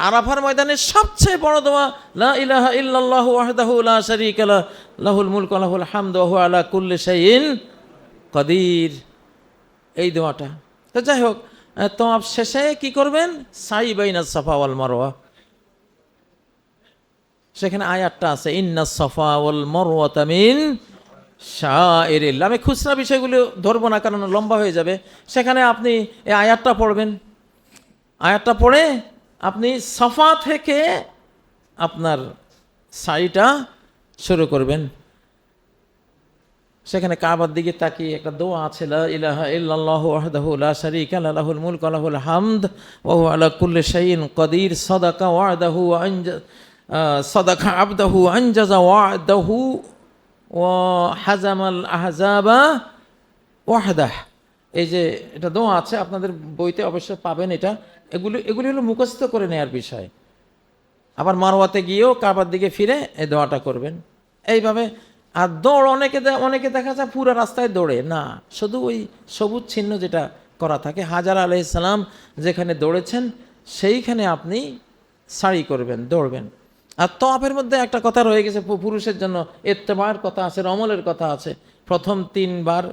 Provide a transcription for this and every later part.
আরাফার ময়দানে সবচেয়ে বড় দোয়া লা ইলাহা ইল্লাল্লাহু ওয়াহদাহু লা শারীকা লাহু লাহুল মুলকু ওয়া লাহুল হামদু ওয়া হুয়া আলা কুল্লি শাইইন কাদির, এই দোয়াটা। তো যাই হোক, তওয়াফ শেষে কি করবেন? সাই বাইনাস সাফা ওয়াল মারওয়া, সেখানে আয়াতটা আছে ইন্নাস সাফা ওয়াল মারওয়াতা মিন শাআইরিল্লাহ। আমি খুচরা বিষয়গুলো ধরবো না, কারণ লম্বা হয়ে যাবে। সেখানে আপনি এই আয়াতটা পড়বেন, আয়াতটা পড়ে আপনি সাফা থেকে আপনার সাইটা শুরু করবেন। সেখানে কাবার দিকে তাকিয়ে একটা দোয়া আছে, লা ইলাহা ইল্লাল্লাহু ওয়াহদাহু লা শারীকা লাহু লাহুল মুলকু ওয়া লাহুল হামদ ওয়া হুয়া আলা কুল্লি শাইইন কাদির সাদাকা ওয়া'দাহু ওয়া সাদাকা আবদাহু আনজাজা ওয়া'দাহু ওয়া হাজামাল আহজাবা ওয়াহদাহ। এই যে এটা দোয়া আছে, আপনাদের বইতে অবশ্যই পাবেন এটা। এগুলি হলো মুখস্থ করে নেওয়ার বিষয়। আবার মারওয়াতে গিয়েও কাবার দিকে ফিরে এই দোয়াটা করবেন এইভাবে। আর দৌড় অনেকে দেখা যায় পুরো রাস্তায় দৌড়ে না, শুধু ওই সবুজ চিহ্ন যেটা করা থাকে, হাজার আলাইহিস সালাম যেখানে দৌড়েছেন সেইখানে আপনি সারি করবেন, দৌড়বেন। আর তওয়াফের মধ্যে একটা কথা রয়ে গেছে, পুরুষের জন্য ইত্তেবার কথা আছে, রমলের কথা আছে। প্রথম 3 বার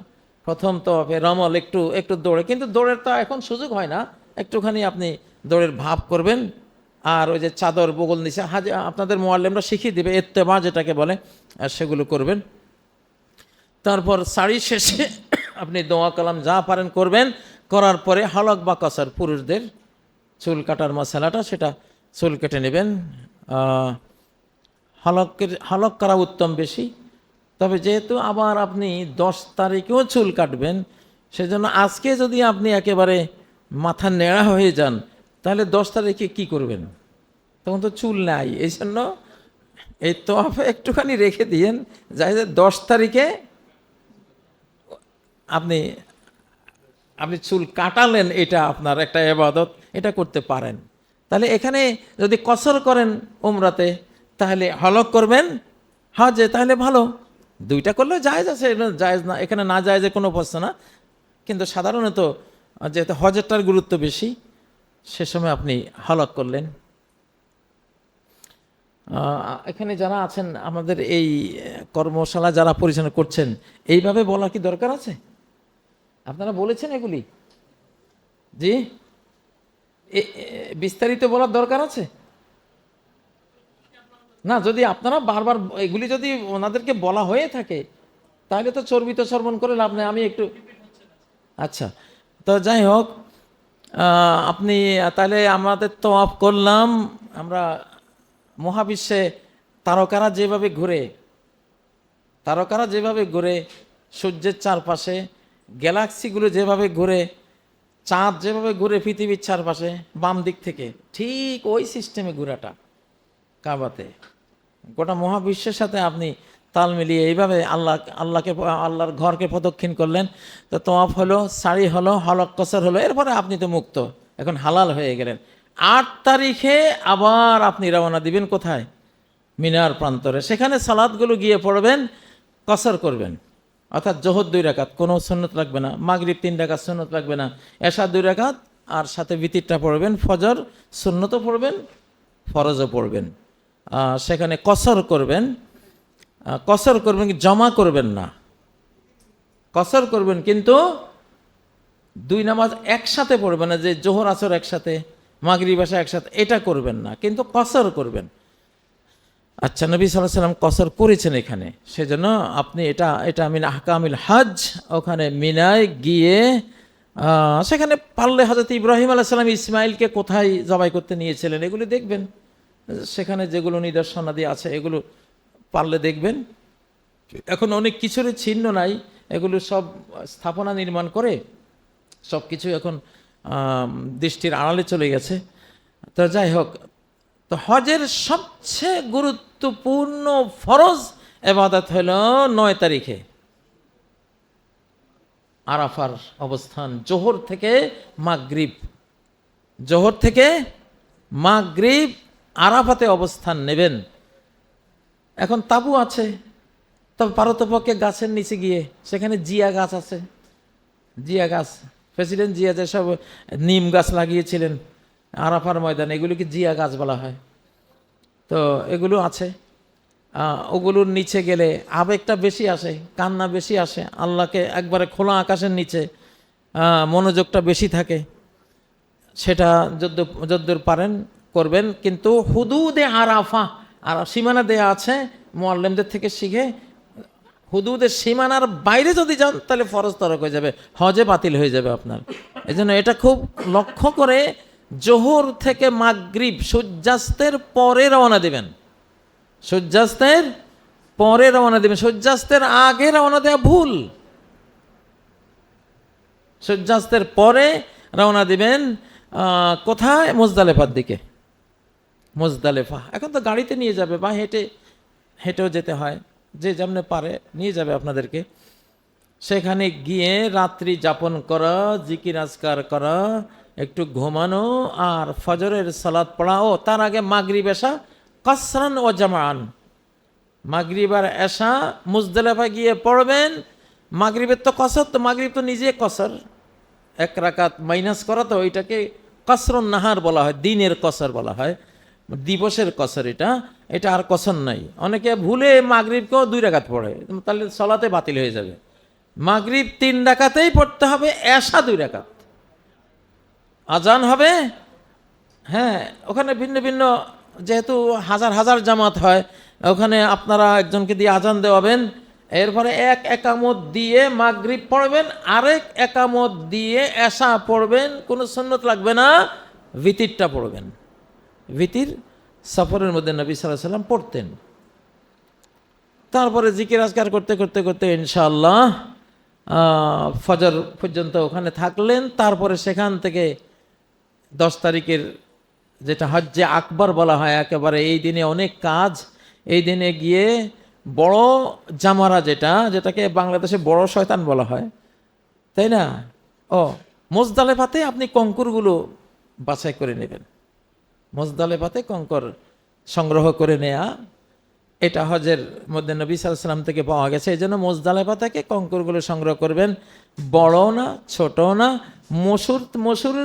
প্রথম তওয়াফে রমল একটু দৌড়ে, কিন্তু দৌড়ের তো এখন সুযোগ হয় না, একটুখানি আপনি দৌড়ের ভাব করবেন। আর ওই যে চাদর বগল নিচে আপনাদের মুআল্লিমরা শিখিয়ে দেবে ইত্তেবা যেটাকে বলে, আর সেগুলো করবেন। তারপর সারি শেষে আপনি দোয়া কালাম যা পারেন করবেন। করার পরে হলক বা কসর, পুরুষদের চুল কাটার মশালাটা, সেটা চুল কেটে নেবেন। হলক করা উত্তম বেশি। তবে যেহেতু আবার আপনি 10 তারিখেও চুল কাটবেন, সেজন্য আজকে যদি আপনি একেবারে মাথা নেড়া হয়ে যান, তাহলে 10 তারিখে কি করবেন? তখন তো চুল নাই। এই জন্য এই তওয়াফে একটুখানি রেখে দিয়েন, যাই 10 তারিখে আপনি চুল কাটালেন, এটা আপনার একটা ইবাদত, এটা করতে পারেন। তাহলে এখানে যদি কসর করেন উমরাতে, তাহলে হলক করবেন হজে, তাহলে ভালো। 2টা করলেও জায়েজ আছে, জায়েজ না, এখানে না জায়েজের কোনো প্রশ্ন না। কিন্তু সাধারণত যেহেতু হজেরটার গুরুত্ব বেশি, সে সময় আপনি হলক করলেন। এখানে যারা আছেন আমাদের এই কর্মশালা যারা পরিচালনা করছেন, এইভাবে বলা কি দরকার আছে? আপনারা বলেছেন এগুলি? জি, বিস্তারিত বলার দরকার আছে না? যদি আপনারা বারবার এগুলি যদি ওনাদেরকে বলা হয়ে থাকে, তাহলে তো চর্বিত শ্রবণ করে লাভ নেই। আমি একটু আচ্ছা, তো যাই হোক, আপনি তাহলে আমাদের তওয়াফ করলাম আমরা। মহাবিশ্বে তারকারা যেভাবে ঘুরে, সূর্যের চারপাশে, গ্যালাক্সিগুলো যেভাবে ঘুরে, চাঁদ যেভাবে ঘুরে পৃথিবীর চারপাশে বাম দিক থেকে, ঠিক ওই সিস্টেমে ঘোরাটা কাবাতে। গোটা মহাবিশ্বের সাথে আপনি তাল মিলিয়ে এইভাবে আল্লাহর ঘরকে প্রদক্ষিণ করলেন। তো তওয়াফ হলো, সারি হলো, হলক কসর হলো, এরপরে আপনি তো মুক্ত, এখন হালাল হয়ে গেলেন। 8 তারিখে আবার আপনি রওনা দিবেন কোথায়? মিনার প্রান্তরে। সেখানে সালাতগুলো গিয়ে পড়বেন, কসর করবেন, অর্থাৎ জোহর 2 রাকাত, কোনো সুন্নত লাগবে না। মাগরিব 3 রাকাত, সুন্নত লাগবে না। এশা 2 রাকাত, আর সাথে বিতিরটা পড়বেন। ফজর সুন্নতও পড়বেন, ফরজও পড়বেন। সেখানে কসর করবেন। জমা করবেন না, কসর করবেন, কিন্তু 2 নামাজ একসাথে পড়বেন না, যে জোহর আসর একসাথে, মাগরিব এশা একসাথে, এটা করবেন না, কিন্তু কসর করবেন। আচ্ছা, নবী সাল্লাল্লাহু আলাইহি ওয়াসাল্লাম কসর করেছেন এখানে, সেজন্য আপনি এটা মিন আহকামিল হজ, ওখানে মিনায় গিয়ে সেখানে পারলে হযরত ইব্রাহিম আলাইহিস সালাম ইসমাইলকে কোথায় জবাই করতে নিয়েছিলেন এগুলো দেখবেন। সেখানে যেগুলো নিদর্শনাদি আছে এগুলো পারলে দেখবেন। এখন অনেক কিছুর চিহ্ন নাই, এগুলো সব স্থাপনা নির্মাণ করে সব কিছু এখন দৃষ্টির আড়ালে চলে গেছে। তো যাই হোক, তো হজের সবচেয়ে গুরুত্বপূর্ণ ফরজ ইবাদত হলো 9 তারিখে আরাফার অবস্থান, জোহর থেকে মাগরিব আরাফাতে অবস্থান নেবেন। এখন তাবু আছে, তবে পারতপক্ষে গাছের নিচে গিয়ে, সেখানে জিয়া গাছ আছে, জিয়া গাছ, প্রেসিডেন্ট জিয়া যেসব নিম গাছ লাগিয়েছিলেন, আরাফার ময়দান, এগুলোকে জিয়া গাছ বলা হয়। তো এগুলো আছে। ওগুলোর নিচে গেলে আবেগটা বেশি আসে, কান্না বেশি আসে, আল্লাহকে একবারে খোলা আকাশের নিচে মনোযোগটা বেশি থাকে। সেটা যদ্দূর পারেন করবেন, কিন্তু হুদুদে আরাফা, আর সীমানা দেয়া আছে মুআল্লিমদের থেকে শিখে, হুদুদের সীমানার বাইরে যদি যান তাহলে ফরজ তরক হয়ে যাবে, হজে বাতিল হয়ে যাবে আপনার। এই জন্য এটা খুব লক্ষ্য করে জোহর থেকে মাগরিব সূর্যাস্তের পরে রওনা দেবেন, সূর্যাস্তের পরে রওনা দেবেন। সূর্যাস্তের আগে রওনা দেওয়া ভুল। সূর্যাস্তের পরে রওনা দিবেন। কোথায়? মুজদালেফার দিকে। মুজদালেফা এখন তো গাড়িতে নিয়ে যাবে বা হেঁটেও যেতে হয়, যে যেমনে পারে নিয়ে যাবে আপনাদেরকে। সেখানে গিয়ে রাত্রি যাপন করা, জিকির আজকার করা, একটু ঘুমানো, আর ফজরের সালাত পড়া। ও তার আগে মাগরিব এশা কাসরান ও জামান, মাগরিব আর এশা মুজদালেফা গিয়ে পড়বেন। মাগরিবের তো কসর, তো মাগরিব তো নিজে কসর, এক রাকাত মাইনাস করা, তো ওইটাকে কসরুন নাহার বলা হয়, দিনের কসর বলা হয়, দিবসের কসর। এটা আর কসর নাই। অনেকে ভুলে মাগরিবকেও 2 রাকাত পড়ে, তাহলে সলাতে বাতিল হয়ে যাবে। মাগরিব 3 রাকাতেই পড়তে হবে, এশা 2 রাকাত। আজান হবে, হ্যাঁ, ওখানে ভিন্ন ভিন্ন, যেহেতু হাজার হাজার জামাত হয়, ওখানে আপনারা একজনকে দিয়ে আজান দেওয়াবেন, এরপরে এক একামত দিয়ে মাগরিব পড়বেন, আরেক একামত দিয়ে এশা পড়বেন, কোনো সুন্নত লাগবে না, ভিতিরটা পড়বেন। ভিতির সফরের মধ্যে নবী সাল্লাল্লাহু আলাইহি ওয়াসাল্লাম পড়তেন। তারপরে জিকির আজকার করতে করতে করতে ইনশাআল্লাহ ফজর পর্যন্ত ওখানে থাকলেন। তারপরে সেখান থেকে 10 তারিখের, যেটা হজ্জে আকবর বলা হয়, একেবারে এই দিনে অনেক কাজ। এই দিনে গিয়ে বড় জামারা, যেটাকে বাংলাদেশে বড় শয়তান বলা হয়, তাই না? মুজদালেফাতে আপনি কঙ্করগুলো বাছাই করে নেবেন। মুজদালেফাতে কঙ্কর সংগ্রহ করে নেয়া, এটা হজের মধ্যে নবী সাল্লাল্লাহু আলাইহি ওয়াসাল্লাম থেকে পাওয়া গেছে। এই জন্য মুজদালেফা থেকে কঙ্করগুলো সংগ্রহ করবেন। বড় না, ছোট না, মসুর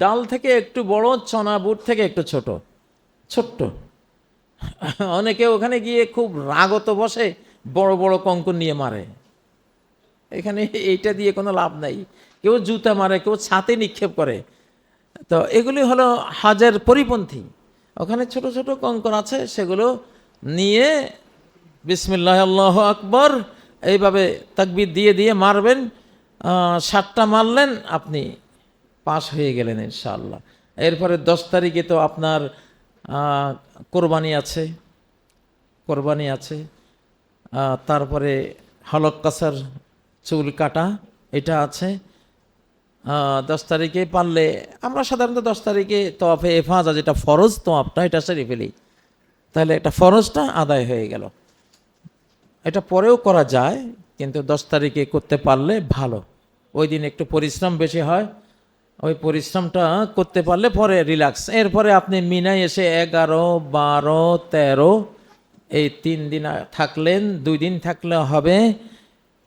ডাল থেকে একটু বড়, চনা বুট থেকে একটু ছোট্ট। অনেকে ওখানে গিয়ে খুব রাগত বসে, বড় বড় কঙ্কর নিয়ে মারে। এখানে এইটা দিয়ে কোনো লাভ নাই। কেউ জুতা মারে, কেউ ছাতে নিক্ষেপ করে। তো এগুলি হলো হজের পরিপন্থী। ওখানে ছোট ছোট কঙ্কর আছে, সেগুলো নিয়ে বিসমিল্লাহ আল্লাহু আকবার এইভাবে তাকবীর দিয়ে দিয়ে মারবেন। 7টা মারলেন, আপনি পাস হয়ে গেলেন ইনশাআল্লাহ। এরপরে 10 তারিখে তো আপনার কোরবানি আছে। তারপরে হলক কাসার, চুল কাটা, এটা আছে। 10 তারিখে পারলে, আমরা সাধারণত 10 তারিখে তওয়াফে ইফাজা, যেটা ফরজ তওয়াফটা, এটা সেরে ফেলি, তাহলে এটা ফরজটা আদায় হয়ে গেল। এটা পরেও করা যায়, কিন্তু 10 তারিখে করতে পারলে ভালো। ওই দিন একটু পরিশ্রম বেশি হয়, ওই পরিশ্রমটা করতে পারলে পরে রিল্যাক্স। এরপরে আপনি মিনায় এসে 11, 12, 13 এই 3 দিন থাকলেন, 2 দিন থাকলে হবে।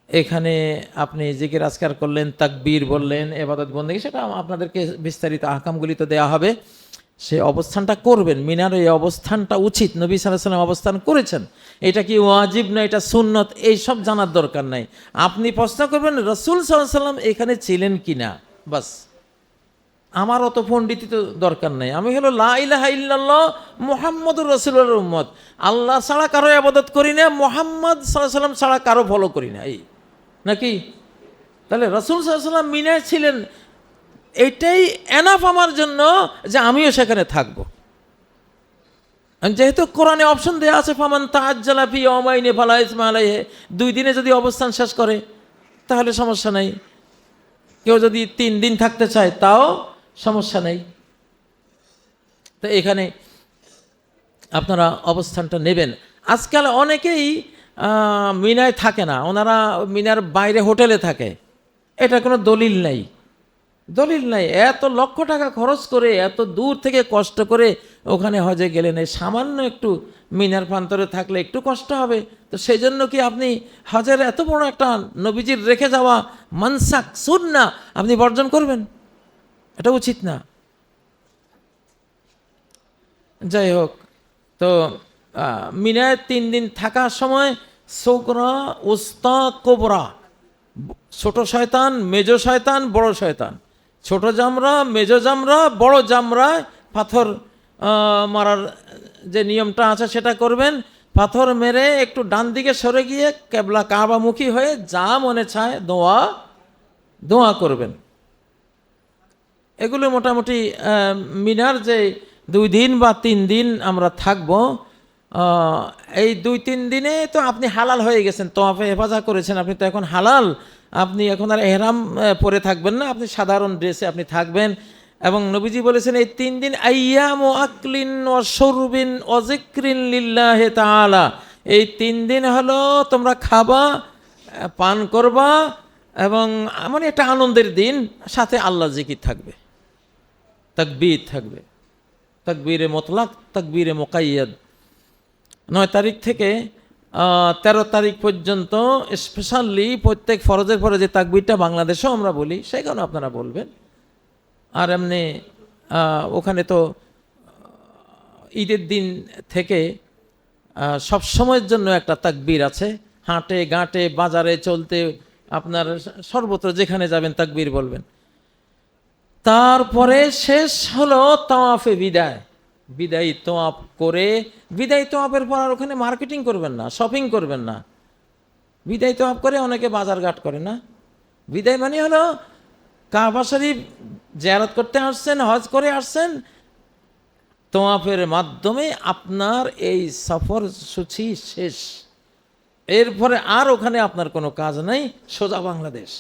এখানে আপনি জিকির আজকার করলেন, তাকবীর বললেন, ইবাদত বন্দেগী, সেটা আপনাদেরকে বিস্তারিত আহকামগুলি তো দেওয়া হবে। সে অবস্থানটা করবেন। মিনার এই অবস্থানটা উচিত, নবী সাল্লাল্লাহু আলাইহি ওয়াসাল্লাম অবস্থান করেছেন। এটা কি ওয়াজিব না এটা সুন্নত, এইসব জানার দরকার নাই। আপনি প্রশ্ন করবেন রাসূল সাল্লাল্লাহু আলাইহি ওয়াসাল্লাম এখানে ছিলেন কিনা, বাস। আমার অত পণ্ডিতি তো দরকার নাই। আমি হলো লা ইলাহা ইল্লাল্লাহ মুহাম্মাদুর রাসূলুল্লাহর উম্মত। আল্লাহ ছাড়া কারো ইবাদত করি না, মুহাম্মদ সাল্লাল্লাহু আলাইহি ওয়াসাল্লাম ছাড়া কারো ফলো করি না, এই নাকি? তাহলে রাসূল সাল্লাল্লাহু আলাইহি ওয়াসাল্লাম মিনায় ছিলেন, এইটাই এনাফ আমার জন্য যে আমিও সেখানে থাকব। যেহেতু কোরআনে অপশন দেওয়া আছে, ফামান তাআজ্জালা ফি ইয়াওমাইনি ফালা ইসমা আলাইহি, 2 দিনে যদি অবস্থান শেষ করে তাহলে সমস্যা নাই। কেউ যদি 3 দিন থাকতে চায় তাও সমস্যা নেই। তো এখানে আপনারা অবস্থানটা নেবেন। আজকাল অনেকেই মিনায় থাকে না, ওনারা মিনার বাইরে হোটেলে থাকে। এটা কোনো দলিল নাই। এত লক্ষ টাকা খরচ করে এত দূর থেকে কষ্ট করে ওখানে হজে গেলেন, এই সামান্য একটু মিনার প্রান্তরে থাকলে একটু কষ্ট হবে। তো সেই জন্য কি আপনি হজের এত বড় একটা নবীজির রেখে যাওয়া মানসাক সুন্নাহ আপনি বর্জন করবেন? এটা উচিত না। যাই হোক, তো মিনায় 3 দিন থাকার সময় সোগরা, উস্তা, কোবরা, ছোট শয়তান, মেজ শয়তান, বড় শয়তান, ছোট জামরা, মেজ জামরা, বড় জামরায় পাথর মারার যে নিয়মটা আছে সেটা করবেন। পাথর মেরে একটু ডান দিকে সরে গিয়ে কেবলা কাবামুখী হয়ে যা মনে চায় দোয়া করবেন। এগুলো মোটামুটি মিনার যে 2 দিন বা 3 দিন আমরা থাকব, এই 2-3 দিনে তো আপনি হালাল হয়ে গেছেন, তওয়াফে হেফাজত করেছেন, আপনি তো এখন হালাল। আপনি এখন আর এহরাম পরে থাকবেন না, আপনি সাধারণ ড্রেসে আপনি থাকবেন। এবং নবীজি বলেছেন এই 3 দিন আইয়ামু আকলিন ওয়া শুরবিন ওয়া যিকরিন লিল্লাহি তাআলা, এই 3 দিন হলো তোমরা খাবা, পান করবা, এবং মানে একটা আনন্দের দিন, সাথে আল্লাহ জিকির থাকবে, তাকবীর থাকবে, তাকবীরে মুতলাক, তাকবীরে মুকাইয়াদ। 9 তারিখ থেকে 13 তারিখ পর্যন্ত স্পেশালি প্রত্যেক ফরজের পরে যে তাকবীরটা বাংলাদেশেও আমরা বলি, সেখানে আপনারা বলবেন। আর এমনি ওখানে তো ঈদের দিন থেকে সব সময়ের জন্য একটা তাকবীর আছে, হাঁটে গাঁটে বাজারে চলতে আপনার সর্বত্র যেখানে যাবেন তাকবীর বলবেন। তারপরে শেষ হলো তাওয়াফে বিদায়, বিদায়ী তোয়াফ করে, বিদায়ী তোয়াফের পর আর ওখানে মার্কেটিং করবেন না, শপিং করবেন না। বিদায়ী তোয়াফ করে অনেকে বাজারঘাট করে না। বিদায় মানে হলো কাবা শরীফ জিয়ারত করতে আসছেন, হজ করে আসছেন, তোয়াফের মাধ্যমে আপনার এই সফর সূচি শেষ। এরপরে আর ওখানে আপনার কোনো কাজ নাই, সোজা বাংলাদেশ।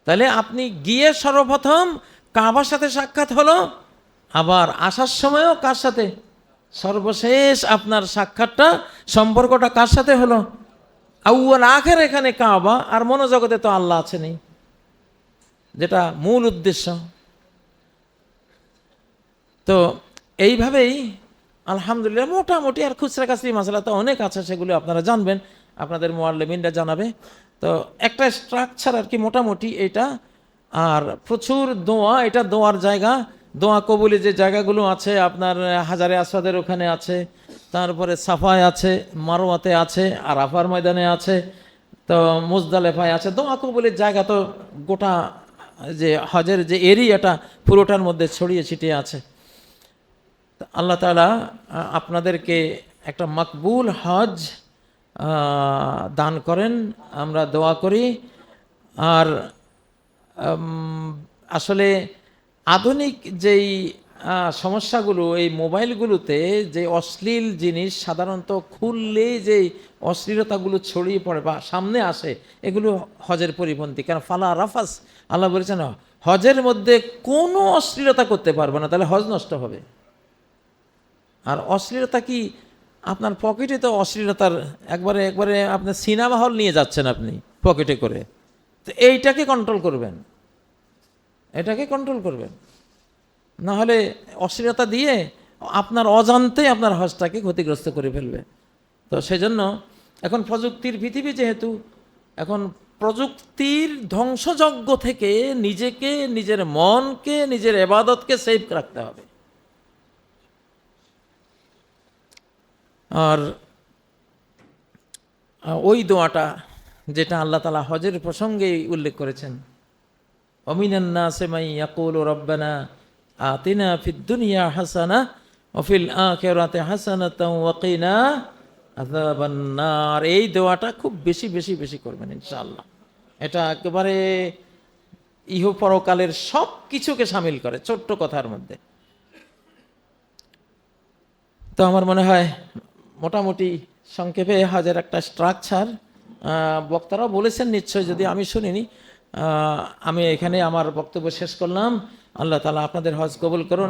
তাহলে আপনি গিয়ে সর্বপ্রথম কাবার সাথে সাক্ষাৎ হলো, আবার আসার সময়ও কার সাথে? সর্বশেষ আপনার সাক্ষাৎটা, সম্পর্কটা কার সাথে হলো? আউয়াল আখের এখানে কাবা, আর মনোজগতে তো আল্লাহ আছেনই, যেটা মূল উদ্দেশ্য। তো এইভাবেই আলহামদুলিল্লাহ মোটামুটি, আর খুচরা কাছরি মাসালা তো অনেক আছে, সেগুলো আপনারা জানবেন, আপনাদের মুআল্লিমিনরা জানাবে। তো একটা স্ট্রাকচার আর কি মোটামুটি এটা। আর প্রচুর দোয়া, এটা দোয়ার জায়গা। দোয়া কবুলি যে জায়গাগুলো আছে আপনার হাজারে আসওয়াদের ওখানে আছে, তারপরে সাফায় আছে, মারওয়াতে আছে, আরাফার ময়দানে আছে, তো মুজদালেফায় আছে। দোয়া কবুলের জায়গা তো গোটা যে হজের যে এরিয়াটা পুরোটার মধ্যে ছড়িয়ে ছিটিয়ে আছে। আল্লাহ তাআলা আপনাদেরকে একটা মকবুল হজ দান করেন, আমরা দোয়া করি। আর আসলে আধুনিক যেই সমস্যাগুলো, এই মোবাইলগুলোতে যে অশ্লীল জিনিস সাধারণত খুললেই যেই অশ্লীলতাগুলো ছড়িয়ে পড়ে বা সামনে আসে, এগুলো হজের পরিপন্থী। কারণ ফালা রাফাস, আল্লাহ বলেছেন হজের মধ্যে কোনো অশ্লীলতা করতে পারবে না, তাহলে হজ নষ্ট হবে। আর অশ্লীলতা কি? আপনার পকেটে তো অশ্লীলতার একবারে একবারে আপনার সিনেমা হল নিয়ে যাচ্ছেন আপনি পকেটে করে। তো এইটাকে কন্ট্রোল করবেন, এটাকে কন্ট্রোল করবেন, না হলে অশ্লীলতা দিয়ে আপনার অজান্তে আপনার হজটাকে ক্ষতিগ্রস্ত করে ফেলবে। তো সেজন্য এখন প্রযুক্তির পৃথিবী যেহেতু, এখন প্রযুক্তির ধ্বংসযজ্ঞ থেকে নিজেকে, নিজের মনকে, নিজের ইবাদতকে সেভ রাখতে হবে। আর ওই দোয়াটা যেটা আল্লাহ তাআলা হজের প্রসঙ্গেই উল্লেখ করেছেন, ওমিনান নাসি মান ইয়াকুলু রাব্বানা আতিনা ফিদ দুনিয়া হাসানাহ ওয়া ফিল আখিরাতি হাসানাতাও ওয়া কিনা আযাবান নার। এই দোয়াটা খুব বেশি বেশি বেশি করবেন ইনশাআল্লাহ। এটা একেবারে ইহ পরকালের সব কিছুকে শামিল করে ছোট্ট কথার মধ্যে। তো আমার মনে হয় মোটামুটি সংক্ষেপে হজের একটা স্ট্রাকচার বক্তারাও বলেছেন নিশ্চয়, যদি আমি শুনিনি। আমি এখানে আমার বক্তব্য শেষ করলাম। আল্লাহ তাআলা আপনাদের হজ কবুল করুন।